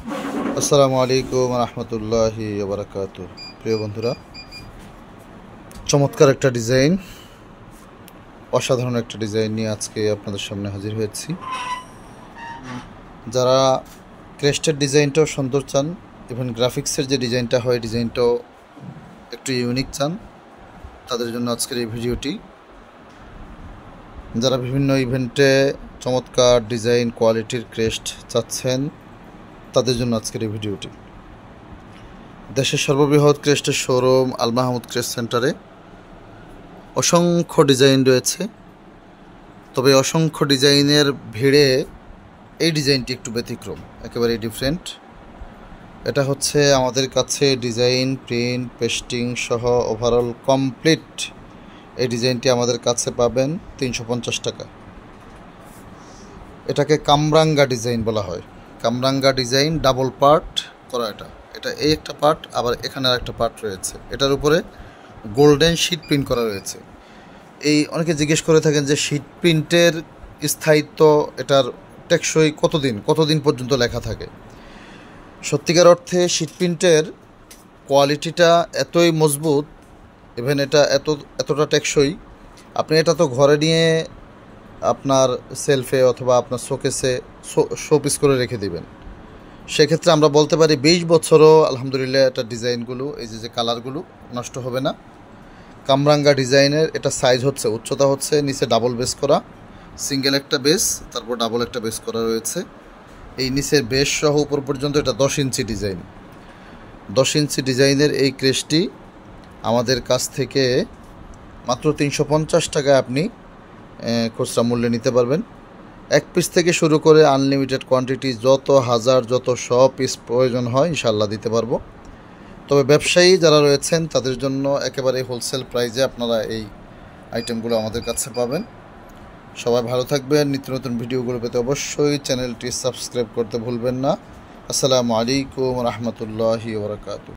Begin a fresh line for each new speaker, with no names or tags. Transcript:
আসসালামু আলাইকুম রহমতুল্লাহি ওয়া বারাকাতুহু। প্রিয় বন্ধুরা, চমৎকার একটা ডিজাইন, অসাধারণ একটা ডিজাইন নিয়ে আজকে আপনাদের সামনে হাজির হয়েছি। যারা ক্রেস্টের ডিজাইনটাও সুন্দর চান, ইভেন গ্রাফিক্সের যে ডিজাইনটা হয় ডিজাইনটাও একটু ইউনিক চান, তাদের জন্য আজকের এই ভিডিওটি। যারা বিভিন্ন ইভেন্টে চমৎকার ডিজাইন কোয়ালিটির ক্রেস্ট চাচ্ছেন, তাদের জন্য আজকের এই ভিডিওটি। দেশের সর্ববৃহৎ ক্রেস্টের শোরুম আল মাহমুদ ক্রেস্ট সেন্টারে অসংখ্য ডিজাইন রয়েছে, তবে অসংখ্য ডিজাইনের ভিড়ে এই ডিজাইনটি একটু ব্যতিক্রম, একেবারেই ডিফারেন্ট। এটা হচ্ছে আমাদের কাছে ডিজাইন, প্রিন্ট, পেস্টিং সহ ওভারঅল কমপ্লিট এই ডিজাইনটি আমাদের কাছে পাবেন 350 টাকা। এটাকে কামরাঙ্গা ডিজাইন বলা হয়। কামরাঙ্গা ডিজাইন ডাবল পার্ট করা। এটা এই একটা পার্ট, আবার এখানে আর একটা পার্ট রয়েছে। এটার উপরে গোল্ডেন শিট প্রিন্ট করা রয়েছে। এই অনেকে জিজ্ঞেস করে থাকেন যে শিট প্রিন্টের স্থায়িত্ব, এটার টেকসই কতদিন পর্যন্ত লেখা থাকে। সত্যিকার অর্থে শিট প্রিন্টের কোয়ালিটিটা এতই মজবুত, ইভেন এটা এতটা টেকসই, আপনি এটা তো ঘরে নিয়ে আপনার সেলফে অথবা আপনার শোকেসে শোপিস করে রেখে দিবেন। সেক্ষেত্রে আমরা বলতে পারি 20 বছরও আলহামদুলিল্লাহ এটা ডিজাইনগুলো, এই যে কালারগুলো নষ্ট হবে না। কামরাঙ্গা ডিজাইনের এটা সাইজ হচ্ছে, উচ্চতা হচ্ছে, নিচে ডাবল বেস করা, সিঙ্গেল একটা বেস, তারপর ডাবল একটা বেস করা রয়েছে। এই নিচের বেস সহ উপর পর্যন্ত এটা 10 ইঞ্চি ডিজাইন। 10 ইঞ্চি ডিজাইনের এই ক্রেস্টটি আমাদের কাছ থেকে মাত্র 350 টাকায় আপনি খুচরা মূল্যে নিতে পারবেন। এক পিস থেকে শুরু করে আনলিমিটেড কোয়ান্টিটি, যত হাজার যত 100 পিস প্রয়োজন হয় ইনশাল্লাহ দিতে পারবো। তবে ব্যবসায়ী যারা রয়েছেন তাদের জন্য একেবারে হোলসেল প্রাইজে আপনারা এই আইটেমগুলো আমাদের কাছে পাবেন। সবাই ভালো থাকবেন। নিত্য নতুন ভিডিওগুলো পেতে অবশ্যই চ্যানেলটি সাবস্ক্রাইব করতে ভুলবেন না। আসসালামু আলাইকুম রহমতুল্লাহি ওয়া বারাকাতুহু।